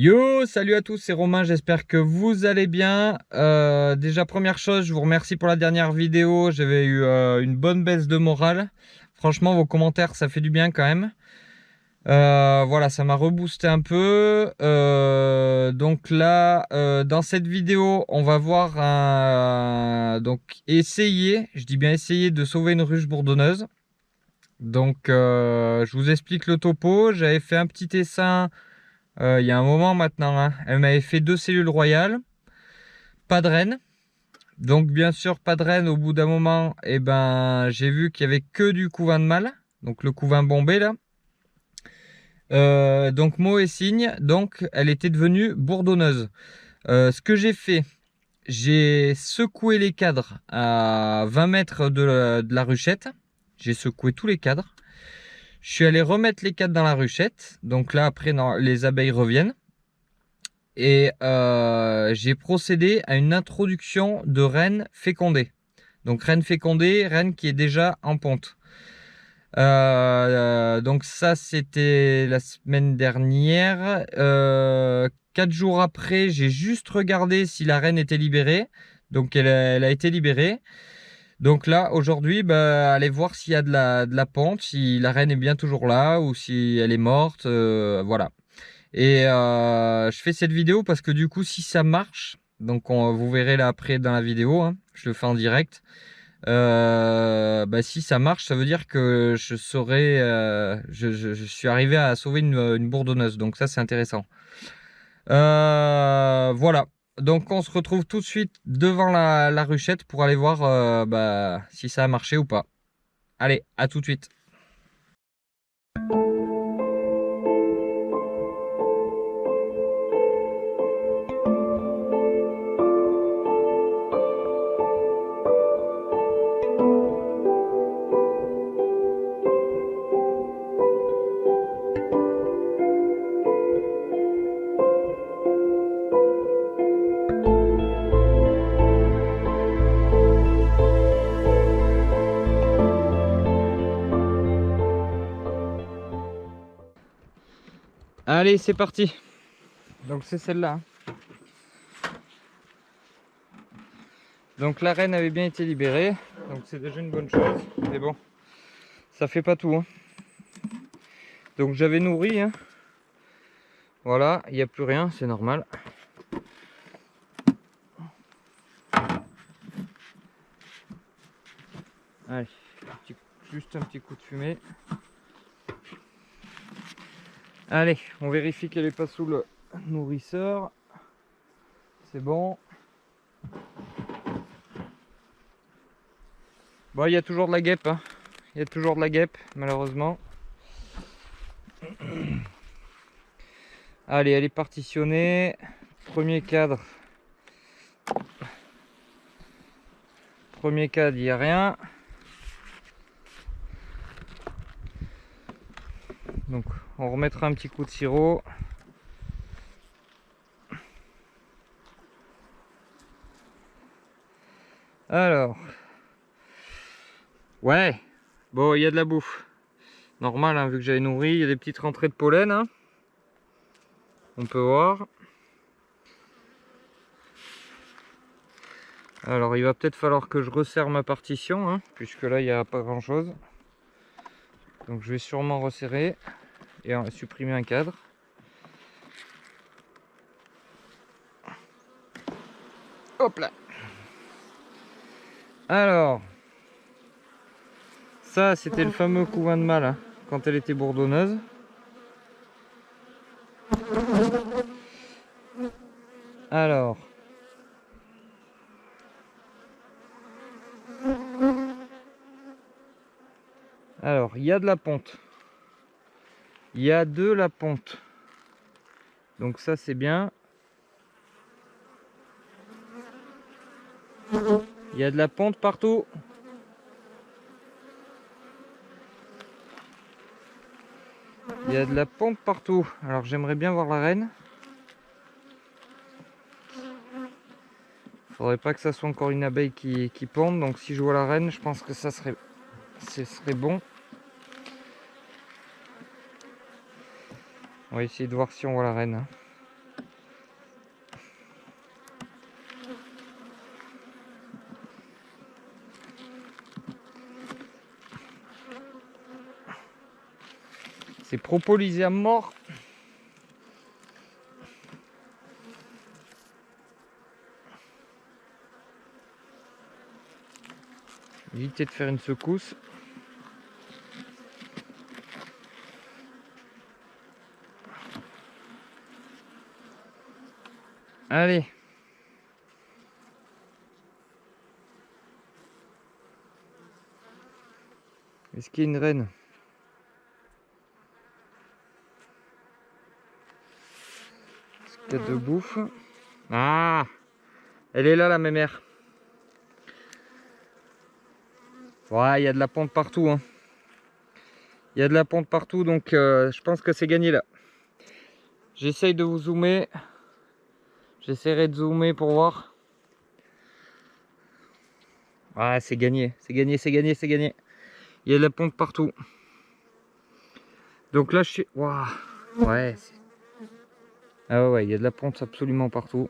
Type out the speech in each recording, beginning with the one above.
Yo, salut à tous, c'est Romain, j'espère que vous allez bien. Déjà première chose, je vous remercie pour la dernière vidéo, j'avais eu une bonne baisse de morale. Franchement, vos commentaires, ça fait du bien quand même. Voilà, ça m'a reboosté un peu. Donc là, dans cette vidéo, on va voir donc essayer, je dis bien essayer de sauver une ruche bourdonneuse. Donc je vous explique le topo. J'avais fait un petit essaim il y a un moment maintenant, hein. Elle m'avait fait 2 cellules royales, pas de reine. Donc bien sûr pas de reine. Au bout d'un moment, et ben j'ai vu qu'il y avait que du couvain de mâle, donc le couvain bombé là. Donc mot et signe, donc elle était devenue bourdonneuse. Ce que j'ai fait, j'ai secoué les cadres à 20 mètres de la ruchette. J'ai secoué tous les cadres. Je suis allé remettre les cadres dans la ruchette. Donc là après non, les abeilles reviennent. Et j'ai procédé à une introduction de reine fécondée. Donc reine fécondée, reine qui est déjà en ponte. Donc ça c'était la semaine dernière. 4 jours après, j'ai juste regardé si la reine était libérée. Donc elle a été libérée. Donc là aujourd'hui, bah, allez voir s'il y a de la ponte, si la reine est bien toujours là ou si elle est morte. Voilà. Et je fais cette vidéo parce que du coup, si ça marche, donc vous verrez là après dans la vidéo, hein, je le fais en direct. Bah, si ça marche, ça veut dire que je saurais, je suis arrivé à sauver une bourdonneuse. Donc ça, c'est intéressant. Voilà. Donc on se retrouve tout de suite devant la ruchette pour aller voir bah, si ça a marché ou pas. Allez, à tout de suite. Allez, c'est parti. Donc c'est celle-là. Donc la reine avait bien été libérée, donc c'est déjà une bonne chose, mais bon, ça fait pas tout, hein. Donc j'avais nourri, hein. Voilà, il n'y a plus rien, c'est normal. Allez, juste un petit coup de fumée. Allez, on vérifie qu'elle n'est pas sous le nourrisseur. C'est bon. Bon, il y a toujours de la guêpe, hein. Il y a toujours de la guêpe, malheureusement. Allez, elle est partitionnée. Premier cadre. Premier cadre, il n'y a rien. Donc, on remettra un petit coup de sirop. Alors. Ouais. Bon, il y a de la bouffe. Normal, hein, vu que j'avais nourri. Il y a des petites rentrées de pollen, hein. On peut voir. Alors il va peut-être falloir que je resserre ma partition, hein, puisque là il n'y a pas grand chose. Donc je vais sûrement resserrer et supprimer un cadre. Hop là. Alors, ça c'était le fameux couvain de mâle, hein, quand elle était bourdonneuse. Alors, il y a de la ponte. Il y a de la ponte. Donc ça c'est bien. Il y a de la ponte partout. Il y a de la ponte partout. Alors j'aimerais bien voir la reine. Faudrait pas que ça soit encore une abeille qui ponde. Donc si je vois la reine, je pense que ce serait bon. On va essayer de voir si on voit la reine. C'est propolisé à mort. Évitez de faire une secousse. Allez. Est-ce qu'il y a une reine? Est-ce qu'il y a de bouffe? Ah! Elle est là, la mémère. Ouais, il y a de la ponte partout. Hein. Il y a de la ponte partout, donc je pense que c'est gagné là. J'essaye de vous zoomer. J'essaierai de zoomer pour voir. Ouais, c'est gagné, c'est gagné, c'est gagné, c'est gagné. Il y a de la ponte partout. Donc là, je suis... Waouh. Ouais. Ah ouais, il y a de la ponte absolument partout.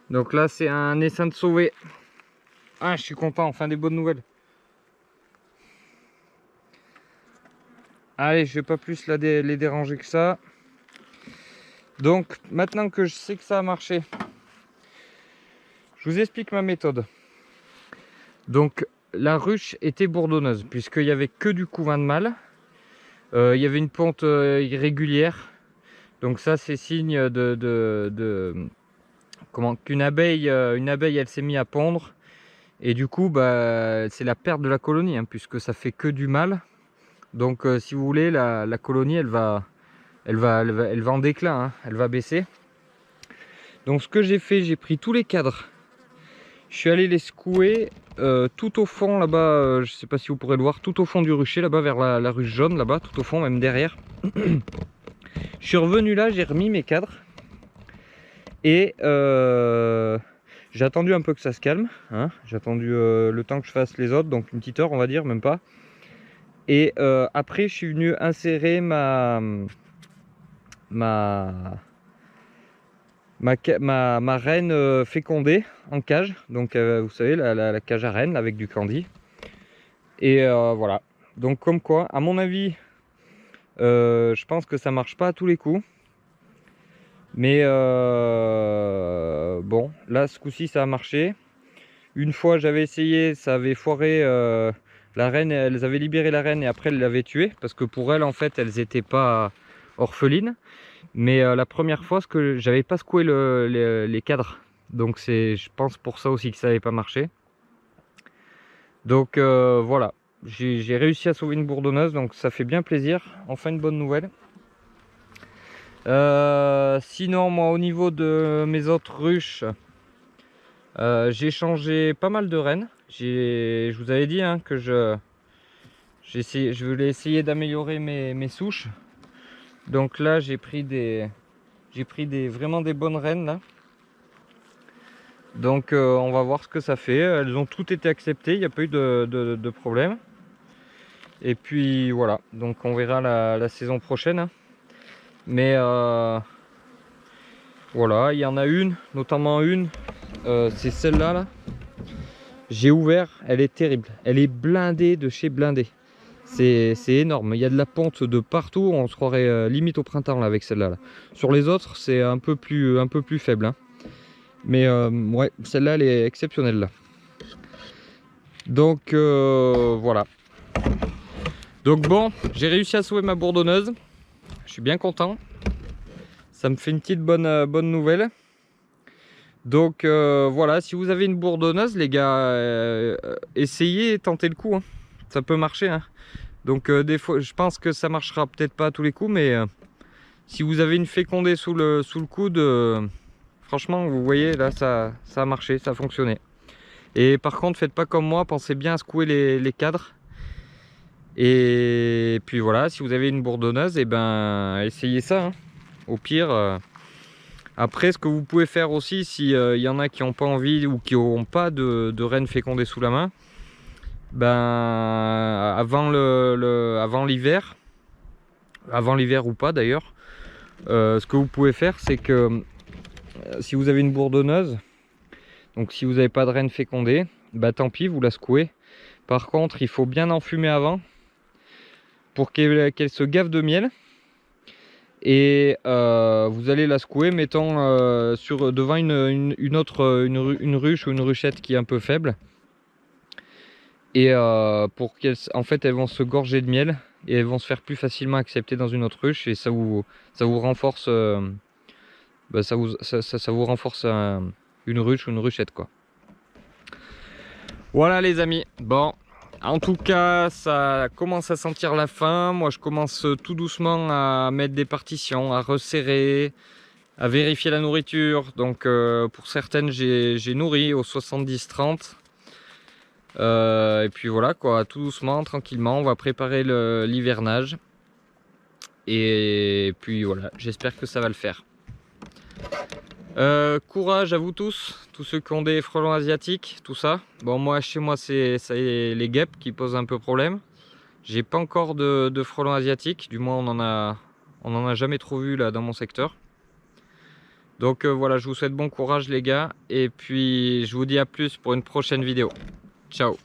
Donc là, c'est un essaim de sauver. Ah, je suis content, enfin des bonnes nouvelles. Allez, je vais pas plus les déranger que ça. Donc, maintenant que je sais que ça a marché, je vous explique ma méthode. Donc, la ruche était bourdonneuse, puisqu'il n'y avait que du couvain de mâle. Il y avait une ponte irrégulière. Donc ça, c'est signe comment qu'une abeille, elle s'est mise à pondre. Et du coup, bah, c'est la perte de la colonie, hein, puisque ça fait que du mâle. Donc, si vous voulez, la colonie, elle va en déclin, hein, elle va baisser. Donc, ce que j'ai fait, j'ai pris tous les cadres. Je suis allé les secouer tout au fond là-bas, je sais pas si vous pourrez le voir, tout au fond du rucher, là-bas vers la ruche jaune, là-bas, tout au fond, même derrière. Je suis revenu là, j'ai remis mes cadres. Et j'ai attendu un peu que ça se calme. Hein. J'ai attendu le temps que je fasse les autres, donc une petite heure on va dire, même pas. Et après je suis venu insérer ma reine fécondée en cage. Donc vous savez, la cage à reine avec du candy. Et voilà. Donc comme quoi, à mon avis, je pense que ça marche pas à tous les coups. Mais bon, là ce coup-ci ça a marché. Une fois j'avais essayé, ça avait foiré. La reine, elles avaient libéré la reine et après elles l'avaient tuée. Parce que pour elles en fait, elles n'étaient pas orphelines. Mais la première fois, ce que j'avais pas secoué les cadres. Donc c'est, je pense pour ça aussi que ça n'avait pas marché. Donc voilà, j'ai réussi à sauver une bourdonneuse, donc ça fait bien plaisir. Enfin une bonne nouvelle. Sinon moi au niveau de mes autres ruches, j'ai changé pas mal de rennes. Je vous avais dit hein, que je voulais essayer d'améliorer mes souches. Donc là j'ai pris vraiment des bonnes rennes là. Donc on va voir ce que ça fait. Elles ont toutes été acceptées, il n'y a pas eu de problème. Et puis voilà, donc on verra la saison prochaine. Hein. Mais voilà, il y en a une, notamment une, c'est celle-là. Là. J'ai ouvert, elle est terrible. Elle est blindée de chez blindé. C'est énorme, il y a de la ponte de partout, on se croirait limite au printemps là, avec celle-là. Là. Sur les autres, c'est un peu plus faible. Hein. Mais ouais, celle-là, elle est exceptionnelle là. Donc voilà. Donc bon, j'ai réussi à sauver ma bourdonneuse. Je suis bien content. Ça me fait une petite bonne nouvelle. Donc voilà, si vous avez une bourdonneuse, les gars, essayez et tentez le coup. Hein. Ça peut marcher. Hein. Donc des fois, je pense que ça marchera peut-être pas à tous les coups, mais si vous avez une fécondée sous le coude, franchement, vous voyez, là, ça a marché, ça a fonctionné. Et par contre, faites pas comme moi, pensez bien à secouer les cadres. Et puis voilà, si vous avez une bourdonneuse, et ben essayez ça. Hein. Au pire, après ce que vous pouvez faire aussi, s'il y en a qui n'ont pas envie ou qui n'auront pas de reine fécondée sous la main, ben avant l'hiver ou pas d'ailleurs, ce que vous pouvez faire, c'est que si vous avez une bourdonneuse, donc si vous n'avez pas de reine fécondée, bah tant pis, vous la secouez. Par contre, il faut bien enfumer avant pour qu'elle se gave de miel. Et vous allez la secouer, mettons devant une ruche ou une ruchette qui est un peu faible. Et pour qu'en fait elles vont se gorger de miel et elles vont se faire plus facilement accepter dans une autre ruche, et ça vous renforce ça vous renforce une ruche ou une ruchette, quoi. Voilà les amis, bon, en tout cas ça commence à sentir la fin. Moi je commence tout doucement à mettre des partitions, à resserrer, à vérifier la nourriture. Donc pour certaines j'ai nourri au 70-30. Et puis voilà quoi, tout doucement, tranquillement, on va préparer l'hivernage. Et puis voilà, j'espère que ça va le faire. Courage à vous tous ceux qui ont des frelons asiatiques, tout ça. Bon, moi chez moi c'est les guêpes qui posent un peu problème. J'ai pas encore de frelons asiatiques, du moins on en a jamais trop vu là dans mon secteur. Donc voilà, je vous souhaite bon courage les gars, et puis je vous dis à plus pour une prochaine vidéo. Ciao.